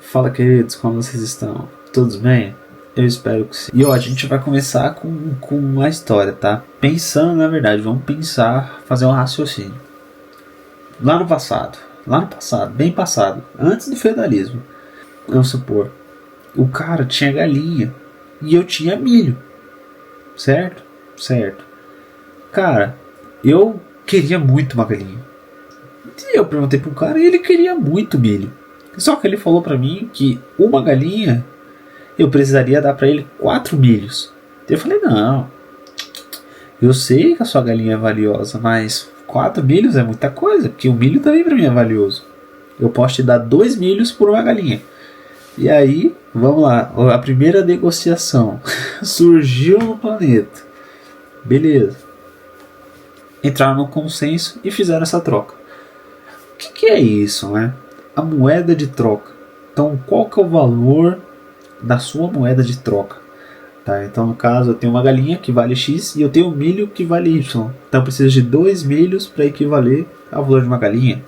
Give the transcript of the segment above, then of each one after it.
Fala, queridos, como vocês estão? Todos bem? Eu espero que sim. E ó, a gente vai começar com uma história, tá? Pensando, na verdade, vamos pensar, fazer um raciocínio. Lá no passado, bem passado, antes do feudalismo, vamos supor, o cara tinha galinha e eu tinha milho, certo? Certo. Cara, eu queria muito uma galinha. E eu perguntei pro cara e ele queria muito milho. Só que ele falou pra mim que uma galinha eu precisaria dar pra ele 4 milhos. Eu falei, não, eu sei que a sua galinha é valiosa, mas 4 milhos é muita coisa, porque o milho também pra mim é valioso. Eu posso te dar 2 milhos por uma galinha. E aí, vamos lá, a primeira negociação surgiu no planeta. Beleza. Entraram no consenso e fizeram essa troca. O que é isso, né? A moeda de troca. Então, qual que é o valor da sua moeda de troca? Tá, então, no caso, eu tenho uma galinha que vale X e eu tenho um milho que vale Y. Então, eu preciso de 2 milhos para equivaler ao valor de uma galinha.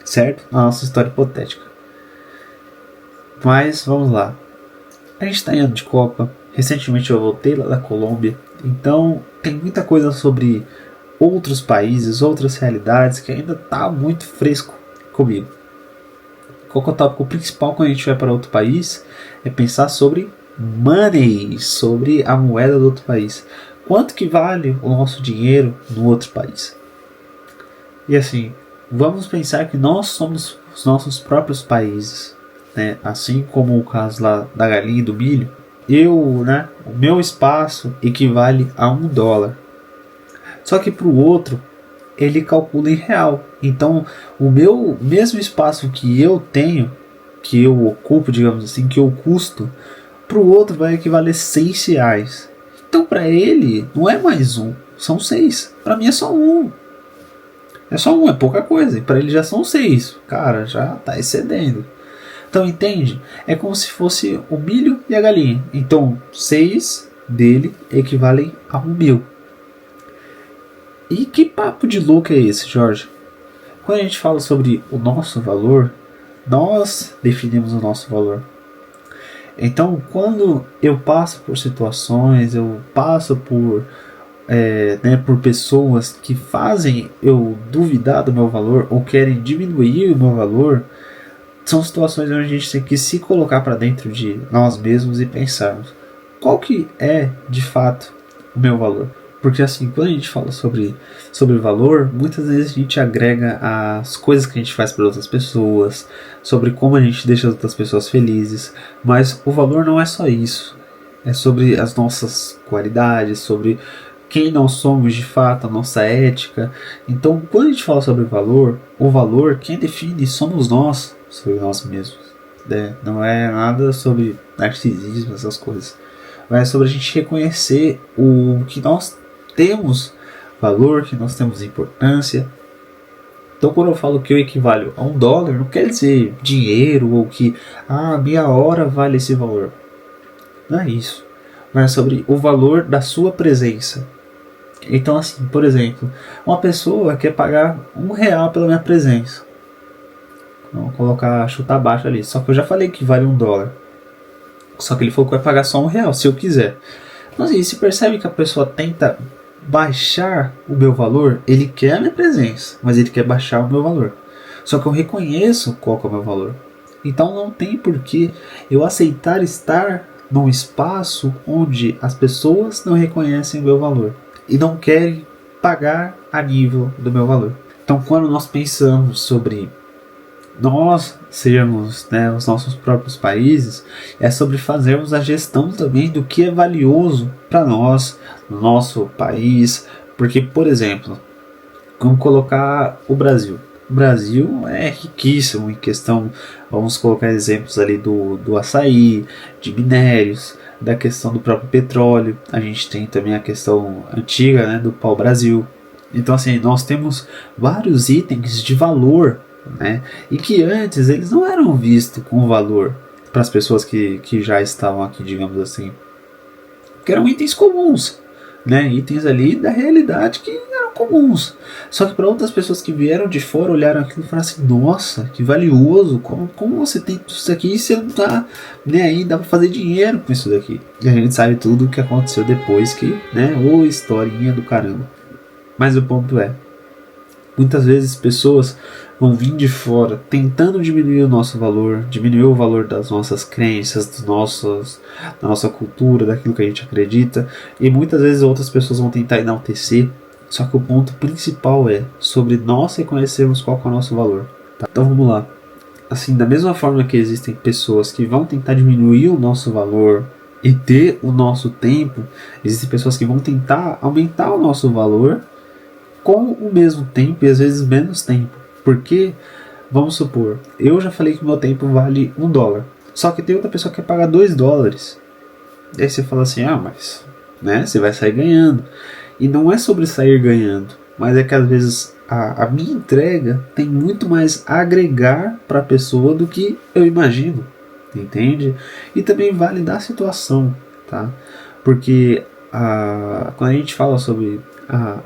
Certo? Na nossa história hipotética. Mas, vamos lá. A gente está em ano de Copa. Recentemente eu voltei lá da Colômbia. Então, tem muita coisa sobre outros países, outras realidades que ainda está muito fresco comigo. Qual que é o tópico principal quando a gente vai para outro país? É pensar sobre money, sobre a moeda do outro país. Quanto que vale o nosso dinheiro no outro país? E assim, vamos pensar que nós somos os nossos próprios países, né? Assim como o caso lá da galinha e do milho. O meu espaço equivale a $1. Só que para o outro, ele calcula em real. Então, o meu mesmo espaço que eu tenho, que eu ocupo, digamos assim, que eu custo, para o outro vai equivaler R$6. Então, para ele, não é mais um, são 6. Para mim é só um. É só um, é pouca coisa. E para ele já são 6. Cara, já está excedendo. Então, entende? É como se fosse o milho e a galinha. Então, 6 dele equivalem a 1.000. E que papo de louco é esse, Jorge? Quando a gente fala sobre o nosso valor, nós definimos o nosso valor. Então, quando eu passo por situações, eu passo por pessoas que fazem eu duvidar do meu valor ou querem diminuir o meu valor, são situações onde a gente tem que se colocar para dentro de nós mesmos e pensarmos qual que é de fato o meu valor. Porque assim, quando a gente fala sobre valor, muitas vezes a gente agrega as coisas que a gente faz para outras pessoas, sobre como a gente deixa as outras pessoas felizes, mas o valor não é só isso. É sobre as nossas qualidades, sobre quem nós somos de fato, a nossa ética. Então, quando a gente fala sobre valor, o valor, quem define somos nós, sobre nós mesmos. Não é nada sobre narcisismo, essas coisas. Mas é sobre a gente reconhecer o que nós temos valor, que nós temos importância. Então, quando eu falo que eu equivalho a $1, não quer dizer dinheiro ou que minha hora vale esse valor. Não é isso. Mas é sobre o valor da sua presença. Então, assim, por exemplo, uma pessoa quer pagar R$1 pela minha presença. Vamos colocar, chutar baixo ali. Só que eu já falei que vale $1. Só que ele falou que vai pagar só R$1 se eu quiser. Então, assim, se percebe que a pessoa tenta baixar o meu valor, ele quer a minha presença, mas ele quer baixar o meu valor. Só que eu reconheço qual que é o meu valor. Então não tem porquê eu aceitar estar num espaço onde as pessoas não reconhecem o meu valor e não querem pagar a nível do meu valor. Então, quando nós pensamos sobre nós sermos, os nossos próprios países, é sobre fazermos a gestão também do que é valioso para nós, no nosso país. Porque, por exemplo, vamos colocar o Brasil. O Brasil é riquíssimo em questão, vamos colocar exemplos ali do açaí, de minérios, da questão do próprio petróleo. A gente tem também a questão antiga, do pau-brasil. Então, assim, nós temos vários itens de valor, e que antes eles não eram vistos com valor para as pessoas que já estavam aqui, digamos assim, porque eram itens comuns, itens ali da realidade que eram comuns. Só que para outras pessoas que vieram de fora olharam aquilo e falaram assim: nossa, que valioso, como você tem tudo isso aqui e você não tá nem aí, dá para fazer dinheiro com isso daqui. E a gente sabe tudo o que aconteceu depois, que, né, ô historinha do caramba. Mas o ponto é, muitas vezes pessoas vão vir de fora tentando diminuir o nosso valor, diminuir o valor das nossas crenças, da nossa cultura, daquilo que a gente acredita, e muitas vezes outras pessoas vão tentar enaltecer. Só que o ponto principal é sobre nós reconhecermos qual é o nosso valor. Tá? Então vamos lá. Assim, da mesma forma que existem pessoas que vão tentar diminuir o nosso valor e ter o nosso tempo, existem pessoas que vão tentar aumentar o nosso valor com o mesmo tempo e às vezes menos tempo. Porque, vamos supor, eu já falei que o meu tempo vale $1. Só que tem outra pessoa que quer pagar $2. E aí você fala assim, mas, né, você vai sair ganhando. E não é sobre sair ganhando, mas é que às vezes a minha entrega tem muito mais a agregar para a pessoa do que eu imagino, entende? E também vale da situação, tá? Porque quando a gente fala sobre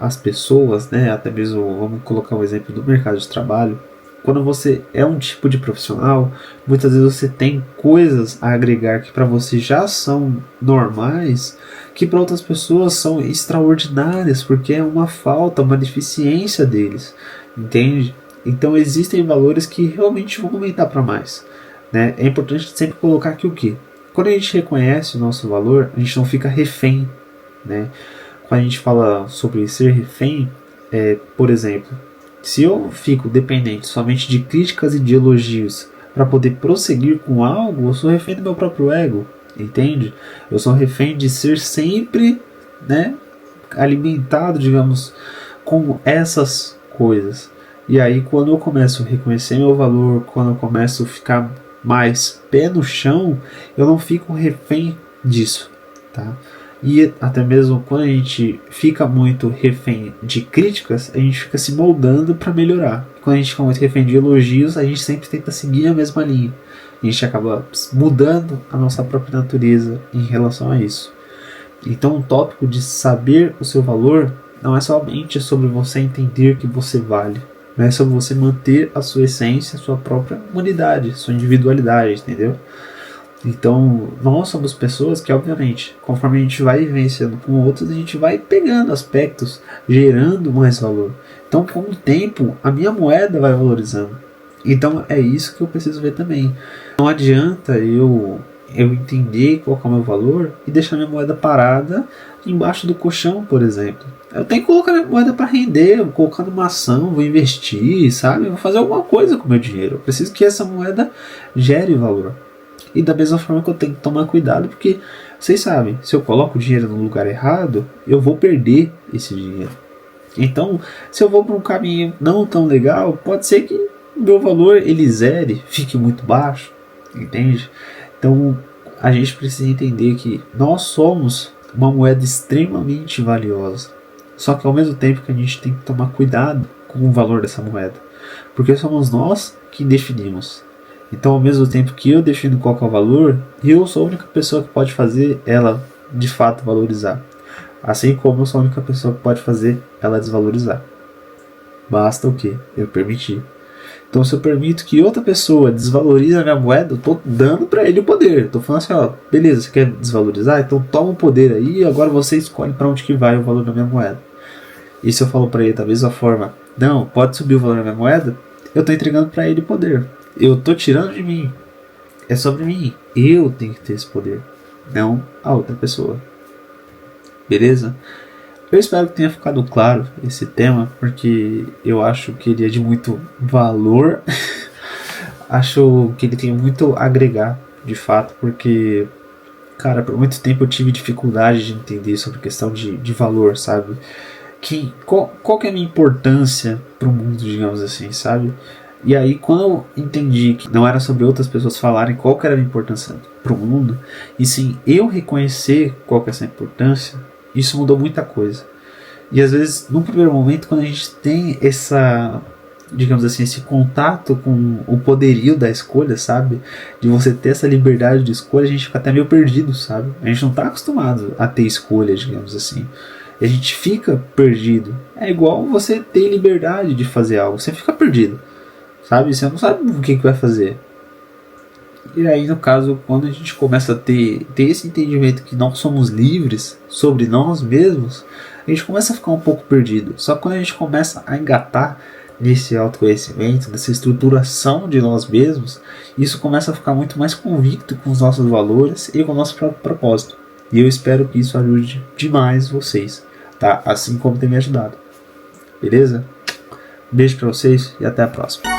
as pessoas, né, até mesmo vamos colocar um exemplo do mercado de trabalho, quando você é um tipo de profissional, muitas vezes você tem coisas a agregar que para você já são normais, que para outras pessoas são extraordinárias, porque é uma falta, uma deficiência deles, entende? Então existem valores que realmente vão aumentar para mais, né? É importante sempre colocar aqui o que? Quando a gente reconhece o nosso valor, a gente não fica refém, né? Quando a gente fala sobre ser refém, por exemplo, se eu fico dependente somente de críticas e de elogios para poder prosseguir com algo, eu sou refém do meu próprio ego, entende? Eu sou refém de ser sempre, né, alimentado, digamos, com essas coisas. E aí quando eu começo a reconhecer meu valor, quando eu começo a ficar mais pé no chão, eu não fico refém disso, tá? E até mesmo quando a gente fica muito refém de críticas, a gente fica se moldando para melhorar. Quando a gente fica muito refém de elogios, a gente sempre tenta seguir a mesma linha. A gente acaba mudando a nossa própria natureza em relação a isso. Então o tópico de saber o seu valor não é somente sobre você entender que você vale, mas é sobre você manter a sua essência, a sua própria humanidade, sua individualidade, entendeu? Então, nós somos pessoas que, obviamente, conforme a gente vai vivenciando com outros, a gente vai pegando aspectos, gerando mais valor. Então, com o tempo, a minha moeda vai valorizando. Então, é isso que eu preciso ver também. Não adianta eu entender qual é o meu valor e deixar minha moeda parada embaixo do colchão, por exemplo. Eu tenho que colocar minha moeda para render, vou colocar numa ação, vou investir, sabe? Vou fazer alguma coisa com o meu dinheiro. Eu preciso que essa moeda gere valor. E da mesma forma que eu tenho que tomar cuidado, porque vocês sabem, se eu coloco o dinheiro no lugar errado, eu vou perder esse dinheiro. Então, se eu vou para um caminho não tão legal, pode ser que o meu valor ele zere, fique muito baixo, entende? Então, a gente precisa entender que nós somos uma moeda extremamente valiosa. Só que ao mesmo tempo que a gente tem que tomar cuidado com o valor dessa moeda, porque somos nós que definimos. Então, ao mesmo tempo que eu defino qual é o valor, eu sou a única pessoa que pode fazer ela de fato valorizar. Assim como eu sou a única pessoa que pode fazer ela desvalorizar. Basta o quê? Eu permitir. Então, se eu permito que outra pessoa desvalorize a minha moeda, eu estou dando para ele o poder. Estou falando assim, beleza, você quer desvalorizar? Então toma o poder aí e agora você escolhe para onde que vai o valor da minha moeda. E se eu falo para ele da mesma forma, não, pode subir o valor da minha moeda, eu estou entregando para ele o poder. Eu tô tirando de mim. É sobre mim. Eu tenho que ter esse poder. Não a outra pessoa. Beleza? Eu espero que tenha ficado claro esse tema. Porque eu acho que ele é de muito valor. Acho que ele tem muito a agregar. De fato. Porque, cara, por muito tempo eu tive dificuldade de entender sobre questão de valor, sabe? Qual que é a minha importância pro mundo, digamos assim, sabe? E aí, quando eu entendi que não era sobre outras pessoas falarem qual que era a minha importância para o mundo, e sim eu reconhecer qual que é essa importância, isso mudou muita coisa. E às vezes, num primeiro momento, quando a gente tem essa, digamos assim, esse contato com o poderio da escolha, sabe? De você ter essa liberdade de escolha, a gente fica até meio perdido, sabe? A gente não está acostumado a ter escolha, digamos assim. E a gente fica perdido. É igual você ter liberdade de fazer algo. Você fica perdido, sabe? Você não sabe o que vai fazer. E aí, no caso, quando a gente começa a ter esse entendimento que não somos livres sobre nós mesmos, a gente começa a ficar um pouco perdido. Só que quando a gente começa a engatar nesse autoconhecimento, nessa estruturação de nós mesmos, isso começa a ficar muito mais convicto com os nossos valores e com o nosso próprio propósito. E eu espero que isso ajude demais vocês, tá? Assim como tem me ajudado. Beleza? Beijo pra vocês e até a próxima.